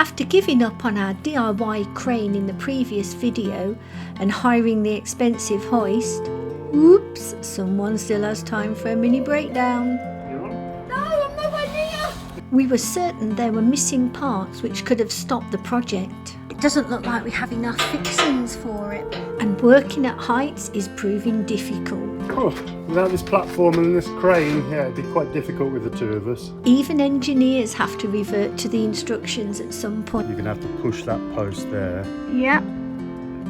After giving up on our DIY crane in the previous video and hiring the expensive hoist, oops, someone still has time for a mini breakdown. No, I'm nowhere near. We were certain there were missing parts which could have stopped the project. It doesn't look like we have enough fixings for it. And working at heights is proving difficult. Oh, without this platform and this crane, yeah, it'd be quite difficult with the two of us. Even engineers have to revert to the instructions at some point. You're going to have to push that post there Yep.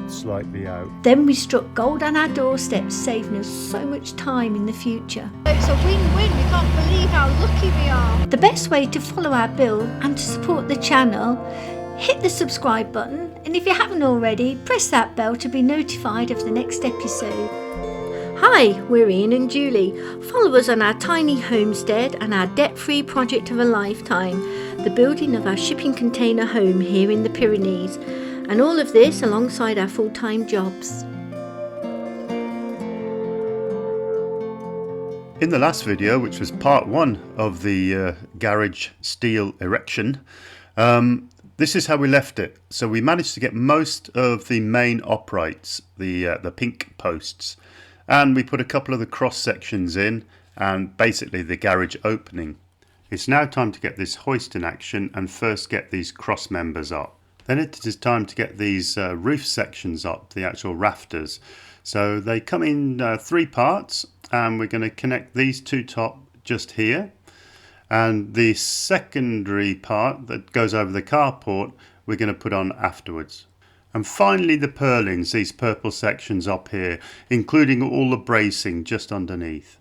slightly out. Then we struck gold on our doorstep, saving us so much time in the future. It's a win-win. We can't believe how lucky we are. The best way to follow our build and to support the channel, hit the subscribe button, and if you haven't already, press that bell to be notified of the next episode. Hi, we're Ian and Julie. Follow us on our tiny homestead and our debt-free project of a lifetime, the building of our shipping container home here in the Pyrenees, and all of this alongside our full-time jobs. In the last video, which was part one of the garage steel erection, this is how we left it. So we managed to get most of the main uprights, the pink posts, and we put a couple of the cross sections in and basically the garage opening. It's now time to get this hoist in action and first get these cross members up. Then it is time to get these roof sections up, the actual rafters. So they come in 3 parts, and we're going to connect these two top just here. And the secondary part that goes over the carport, we're going to put on afterwards. And finally the purlins, these purple sections up here, including all the bracing just underneath.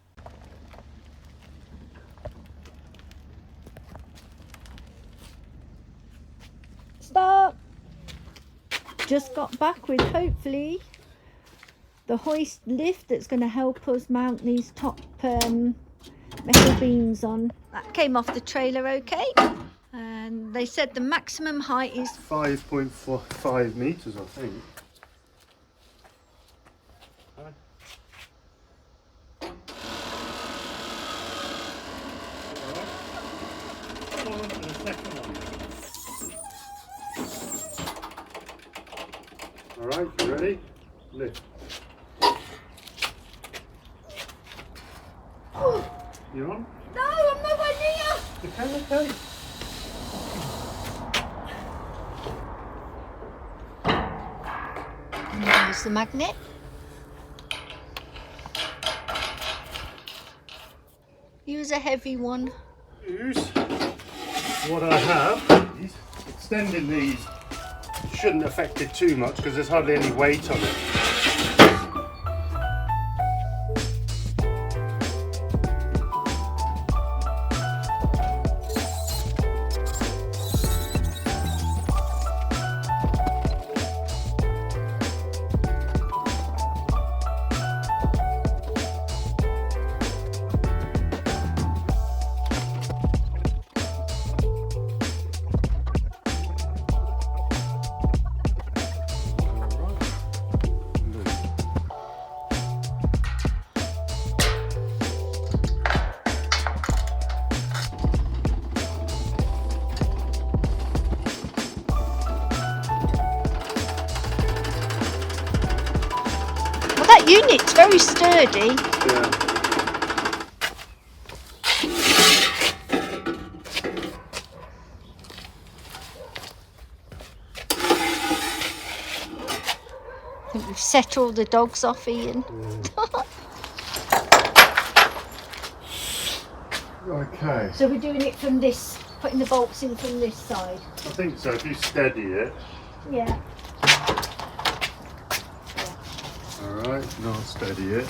Stop! Just got back with hopefully the hoist lift that's going to help us mount these top metal beams on. That came off the trailer okay, and they said the maximum height is 5.5 meters, I think. Alright, you ready? Lift. You on? No, I'm nowhere near. Okay. and there's the magnet. Use a heavy one. Use what I have. Extending these shouldn't affect it too much because there's hardly any weight on it. That unit's very sturdy. Yeah. I think we've set all the dogs off, Ian. Okay. So we're doing it from this, putting the bolts in from this side. I think so. If you steady it. Yeah. Alright, now steady it.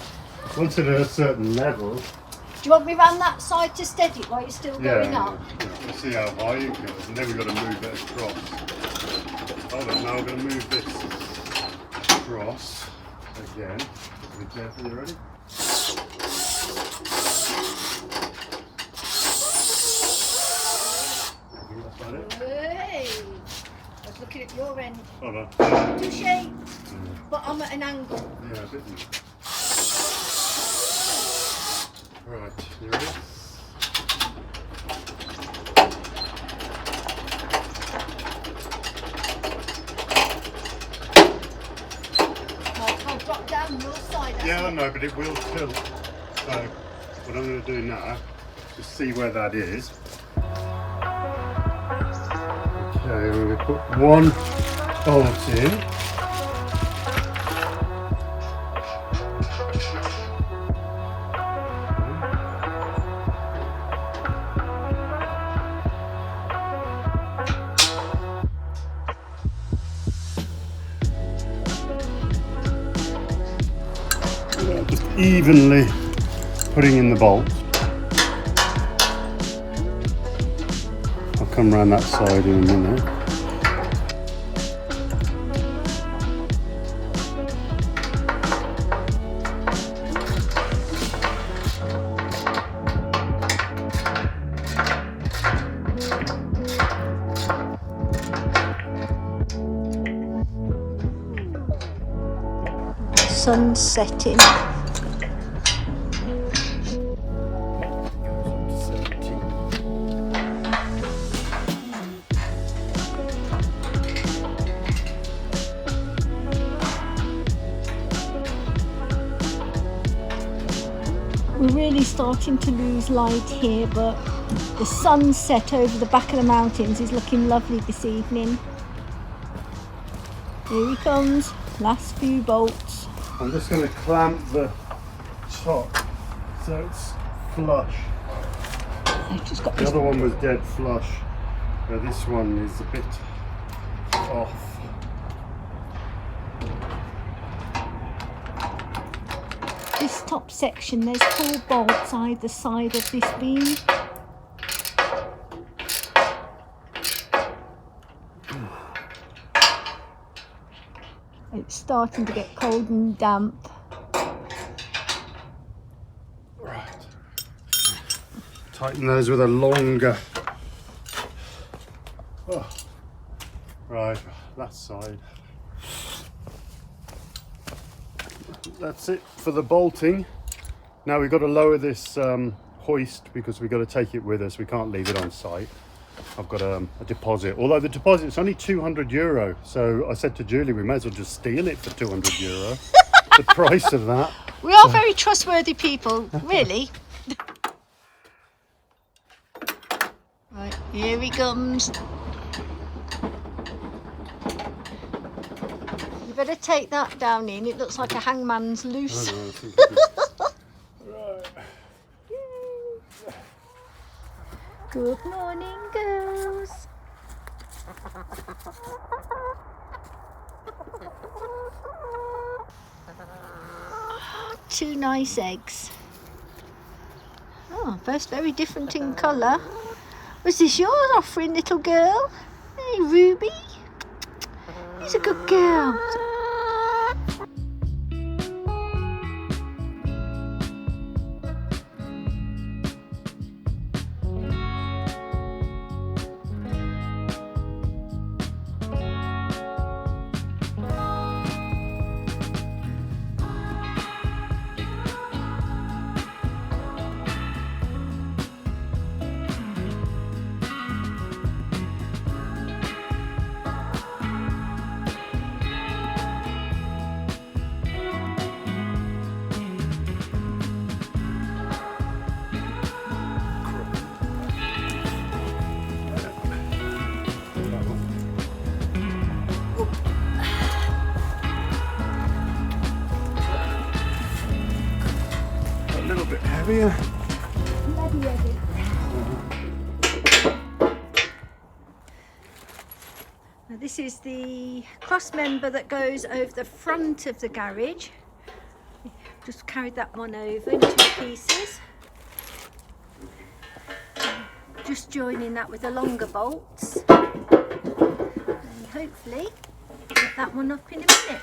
Once it's at a certain level. Do you want me round that side to steady it while you're still going up? Yeah. We'll see how high it goes, and then we've got to move it across. Hold on, now we're going to move this across again. Be careful, you ready? I think that's about it. Hey! I was looking at your end. Hold on. Touche! But I'm at an angle. Yeah, a bit more. Right, you ready? Yeah, I know, but it will tilt. So what I'm going to do now is just see where that is. Okay, we're going to put one bolt in. Just evenly putting in the bolts. I'll come around that side in a minute. Sun setting. We're really starting to lose light here, but the sunset over the back of the mountains is looking lovely this evening. Here he comes, last few bolts. I'm just going to clamp the top so it's flush. I've just got The other one was dead flush, but this one is a bit off. this top section. There's 4 bolts either side of this beam. It's starting to get cold and damp. Right. Tighten those with a longer. Oh. Right, that side. That's it for the bolting. Now we've got to lower this hoist because we've got to take it with us. We can't leave it on site. I've got a deposit, although the deposit's only €200. So I said to Julie, we may as well just steal it for €200. The price of that. We are very trustworthy people, really. Right, here he comes. You better take that down in. It looks like a hangman's noose. Right. Good morning, girls. Two nice eggs. Oh, both very different in colour. Was this your offering, little girl? Hey, Ruby. He's a good girl. A little bit heavier. Now this is the cross member that goes over the front of the garage. Just carried that one over in 2 pieces. Just joining that with the longer bolts. And hopefully get that one up in a minute.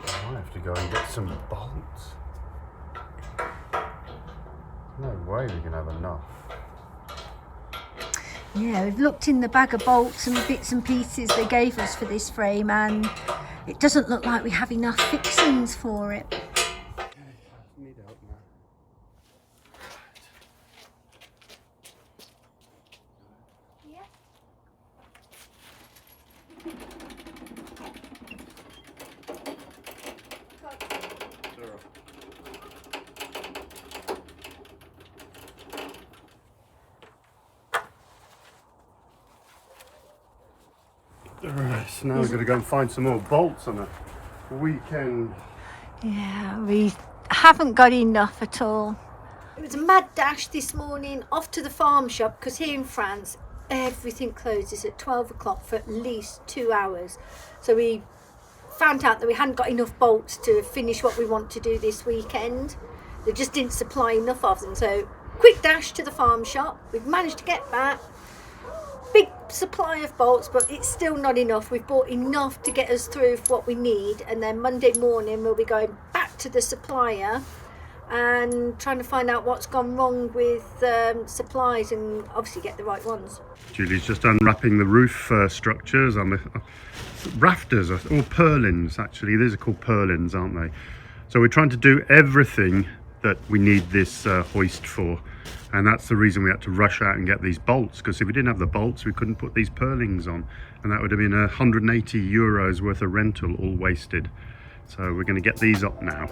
I have to go and get some bolts. No way we can have enough. Yeah, we've looked in the bag of bolts and bits and pieces they gave us for this frame, and it doesn't look like we have enough fixings for it. Okay, I need help now. Right, so now we're going to go and find some more bolts on a weekend. Yeah, we haven't got enough at all. It was a mad dash this morning off to the farm shop because here in France everything closes at 12 o'clock for at least 2 hours. So we found out that we hadn't got enough bolts to finish what we want to do this weekend. They just didn't supply enough of them. So quick dash to the farm shop. We've managed to get back. Big supply of bolts, but it's still not enough. We've bought enough to get us through for what we need, and then Monday morning we'll be going back to the supplier and trying to find out what's gone wrong with supplies and obviously get the right ones. Julie's just unwrapping the roof structures on the rafters, or purlins actually. These are called purlins, aren't they? So we're trying to do everything that we need this hoist for, and that's the reason we had to rush out and get these bolts, because if we didn't have the bolts we couldn't put these purlins on, and that would have been 180 euros worth of rental, all wasted. So we're going to get these up now.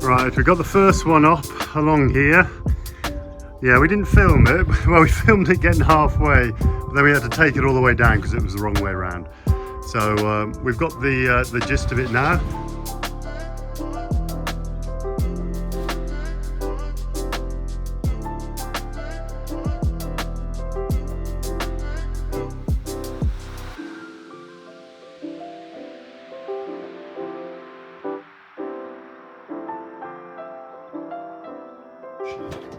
Right, we got the first one up along here. Yeah, we didn't film it. Well, we filmed it getting halfway, but then we had to take it all the way down because it was the wrong way around. So we've got the gist of it now.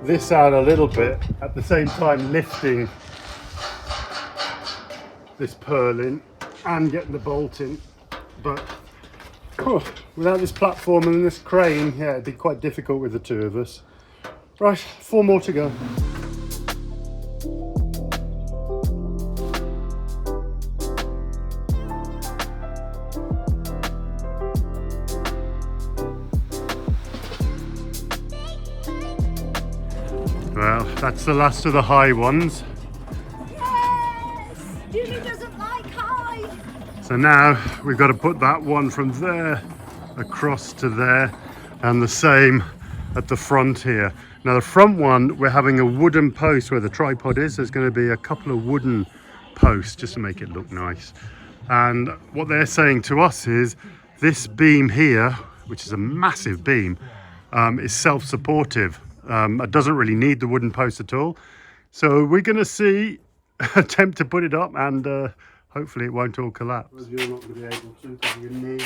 This out a little bit, at the same time lifting this purlin and getting the bolt in, but without this platform and this crane, yeah, it'd be quite difficult with the two of us. Right, 4 more to go. Well, that's the last of the high ones. Yes! Julie doesn't like high! So now we've got to put that one from there across to there, and the same at the front here. Now the front one, we're having a wooden post where the tripod is. There's going to be a couple of wooden posts just to make it look nice. And what they're saying to us is this beam here, which is a massive beam, is self-supportive. It doesn't really need the wooden post at all. So we're going to see, attempt to put it up, and hopefully it won't all collapse. You're not going to be able to, because you need...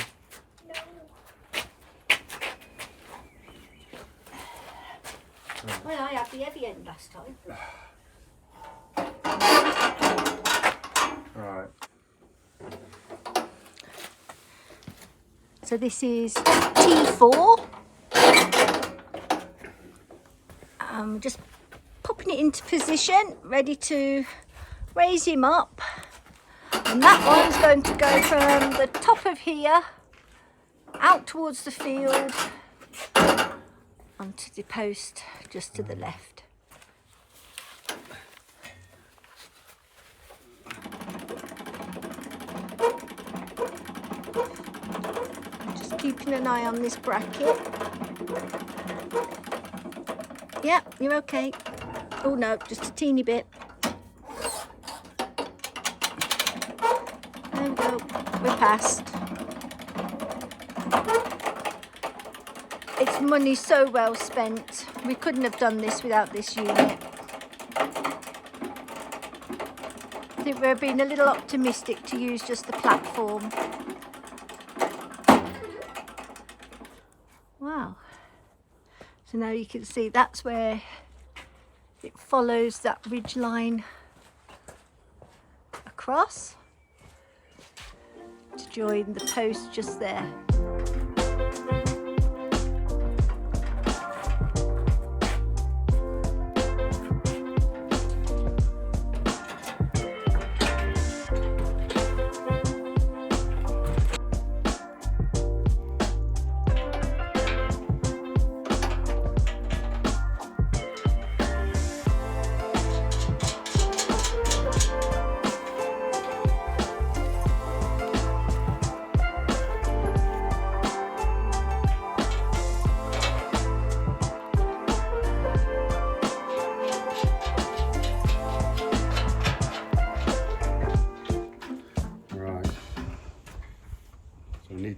Well, I had the heavy end last time. Right. So this is T4. Just popping it into position, ready to raise him up. And that one's going to go from the top of here out towards the field onto the post just to the left. Just keeping an eye on this bracket. Yeah, you're okay. Oh no, just a teeny bit. There we go, we're past. It's money so well spent. We couldn't have done this without this unit. I think we're being a little optimistic to use just the platform. Wow. So now you can see that's where it follows that ridge line across to join the post just there.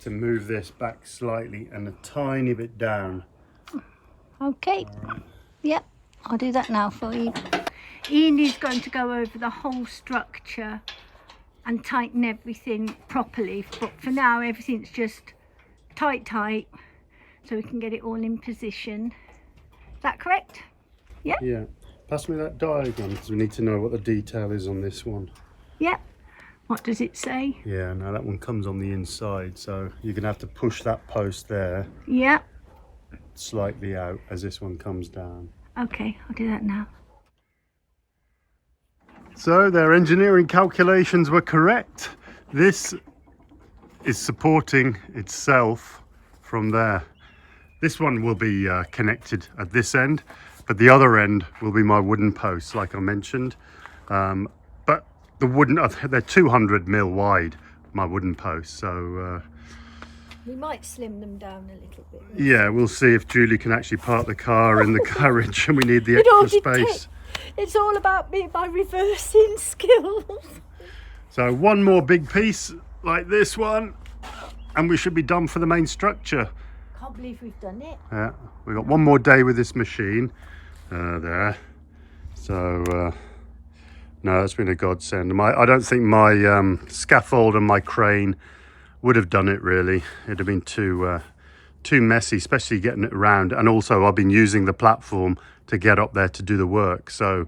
to move this back slightly and a tiny bit down. Okay. Right. Yep, I'll do that now for you. Ian is going to go over the whole structure and tighten everything properly, but for now everything's just tight so we can get it all in position. Is that correct? Yeah? Yeah. Pass me that diagram because we need to know what the detail is on this one. Yep. What does it say? Yeah, now that one comes on the inside, so you're going to have to push that post there Yep. slightly out as this one comes down. Okay, I'll do that now. So their engineering calculations were correct. This is supporting itself from there. This one will be connected at this end, but the other end will be my wooden posts, like I mentioned. But the wooden, they're 200 mil wide, my wooden posts. So We might slim them down a little bit. yeah, we'll see if Julie can actually park the car in the garage and we need the extra space. It's all about me, my reversing skills. So one more big piece like this one and we should be done for the main structure. Can't believe we've done it. Yeah, we've got one more day with this machine there. So no, that's been a godsend. I don't think my scaffold and my crane would have done it really. It'd have been too messy, especially getting it around. And also I've been using the platform to get up there to do the work. So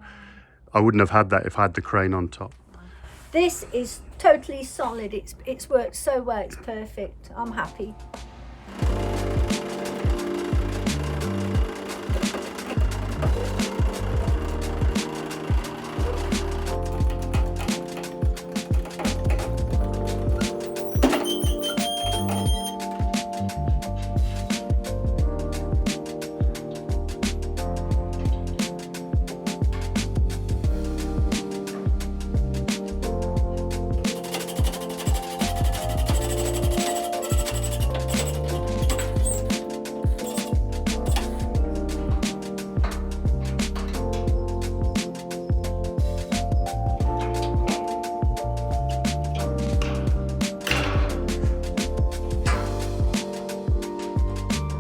I wouldn't have had that if I had the crane on top. This is totally solid. It's worked so well. It's perfect. I'm happy.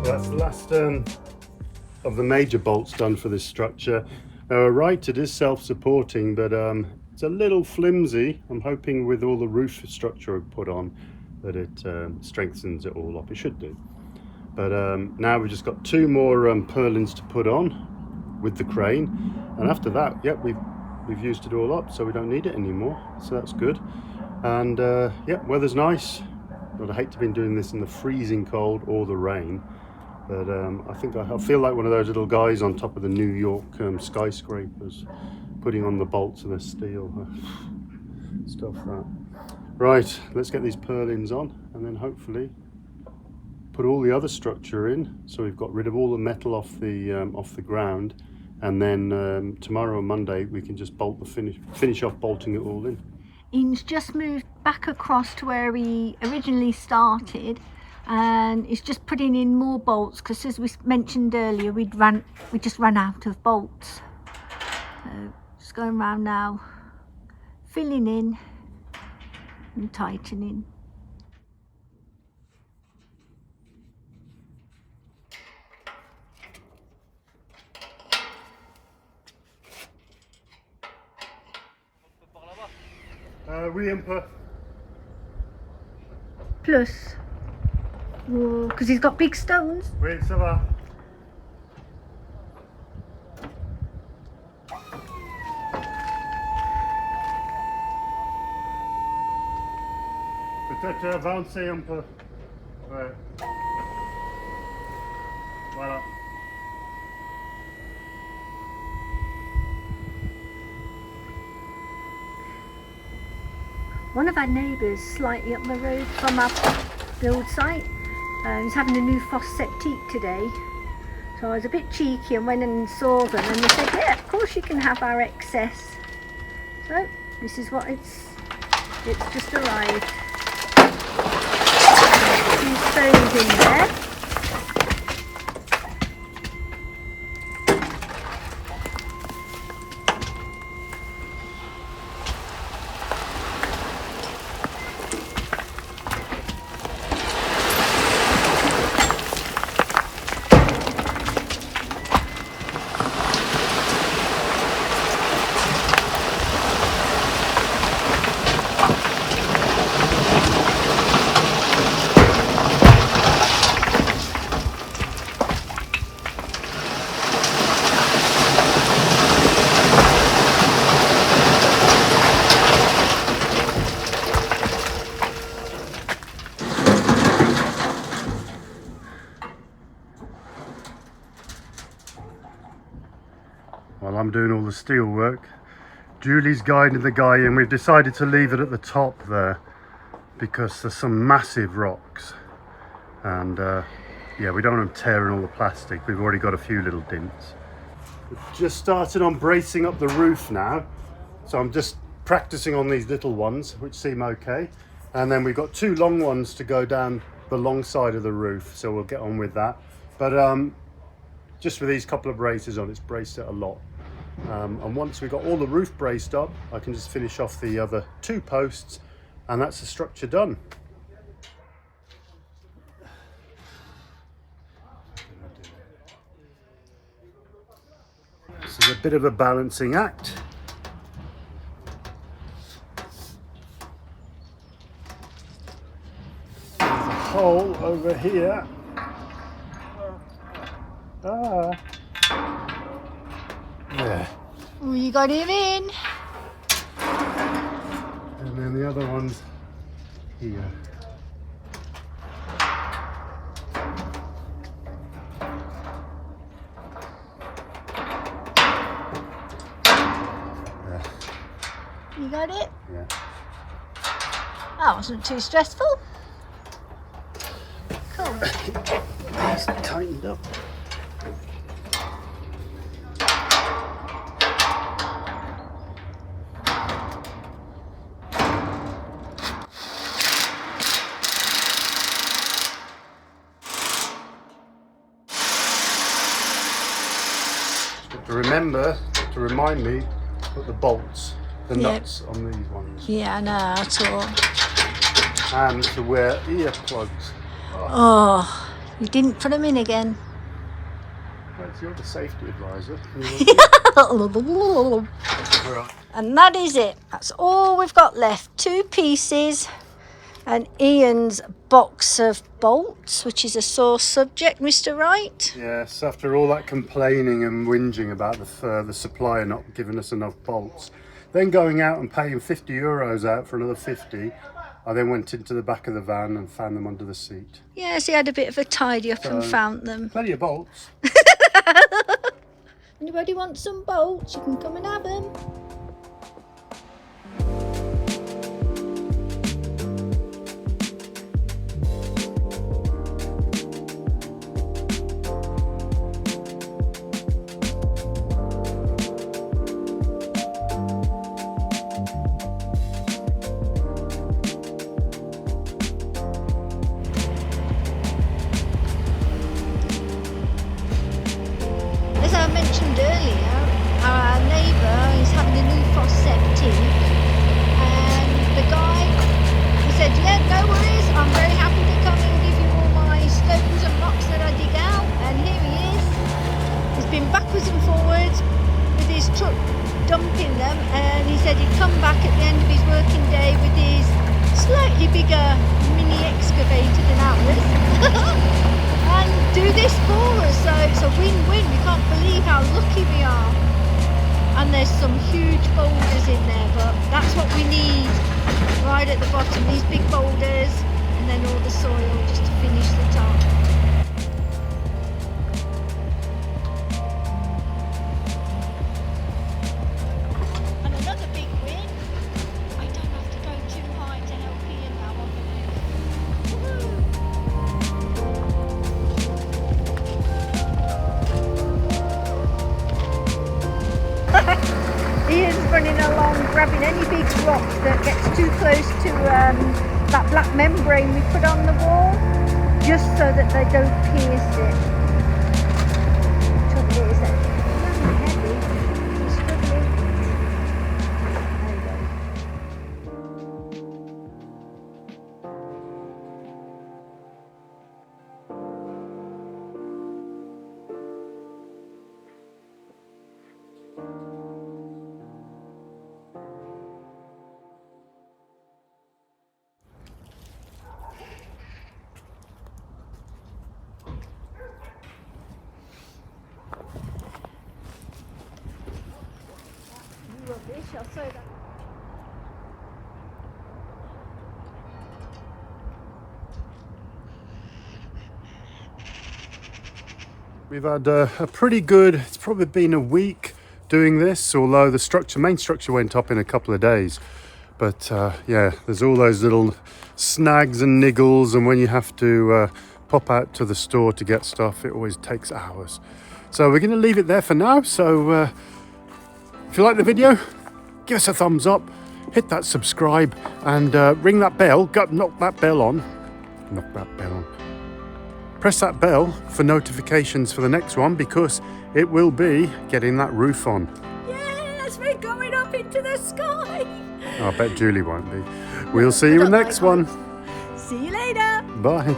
That's the last of the major bolts done for this structure. Now, right, it is self-supporting, but it's a little flimsy. I'm hoping with all the roof structure I've put on that it strengthens it all up. It should do. But now we've just got two more purlins to put on with the crane, and after that, yep, we've used it all up, so we don't need it anymore. So that's good. And yeah, weather's nice. But I hate to be doing this in the freezing cold or the rain. But I think I feel like one of those little guys on top of the New York skyscrapers, putting on the bolts and the steel. Stuff that. Right, let's get these purlins on and then hopefully put all the other structure in. So we've got rid of all the metal off the ground, and then tomorrow, Monday, we can just finish off bolting it all in. Ian's just moved back across to where he originally started, and he's just putting in more bolts because, as we mentioned earlier, we just ran out of bolts. So just going around now, filling in and tightening. Oui, un peu. Plus, because he's got big stones. Oui, ça va. Peut-être avancer un peu. Ouais. Voilà. One of our neighbours slightly up the road from our build site is having a new septique today. So I was a bit cheeky and went and saw them, and they said, yeah, of course you can have our excess. So this is what it's just arrived. Two stones in there. while I'm doing all the steel work. Julie's guiding the guy in. We've decided to leave it at the top there because there's some massive rocks, and yeah, we don't want them tearing all the plastic. We've already got a few little dints. We've just started on bracing up the roof now, so I'm just practicing on these little ones which seem okay, and then we've got 2 long ones to go down the long side of the roof, so we'll get on with that. But just with these couple of braces on, it's braced it a lot. And once we've got all the roof braced up, I can just finish off the other 2 posts, and that's the structure done. This is a bit of a balancing act. There's a hole over here. There. Oh, you got him in. And then the other one's here. You got it? Yeah. That wasn't too stressful. Cool. Nice and tightened up. To remind me, put the bolts, the nuts on these ones. Yeah, no, at all. And to wear earplugs. Oh, you didn't put them in again. Well, you're the safety advisor. Right. And that is it. That's all we've got left. 2 pieces and Ian's box of bolts, which is a sore subject, Mr. Wright. Yes, after all that complaining and whinging about the supplier not giving us enough bolts, then going out and paying €50 out for another 50, I then went into the back of the van and found them under the seat. Yes, he had a bit of a tidy up and found them. Plenty of bolts. Anybody want some bolts? You can come and have them. As I mentioned earlier, our neighbour is having a new septic, and the guy, he said, yeah, no worries, I'm very happy to come and give you all my stones and rocks that I dig out. And here he is. He's been backwards and forwards with his truck dumping them, and he said he'd come back at the end of his working day with his slightly bigger mini excavator than ours and do this for us. So it's a win-win. We can't believe how lucky we are. And there's some huge boulders in there, but that's what we need right at the bottom, these big boulders, and then all the soil just to finish the top. And another big win, I don't have to go too high to help Ian now on the Ian's running along grabbing any big rock that gets too close to that black membrane we put on the wall, just so that they don't pierce it. Trouble is that it's rather heavy. He's struggling. There you go. Rubbish, I'll say that. We've had a pretty good, it's probably been a week doing this, although the main structure went up in a couple of days. But yeah, there's all those little snags and niggles, and when you have to pop out to the store to get stuff, it always takes hours. So we're going to leave it there for now. So if you like the video, give us a thumbs up, hit that subscribe, and ring that bell. Knock that bell on. Press that bell for notifications for the next one, because it will be getting that roof on. Yes, we're going up into the sky. I bet Julie won't be. We'll see you in the next one. See you later. Bye.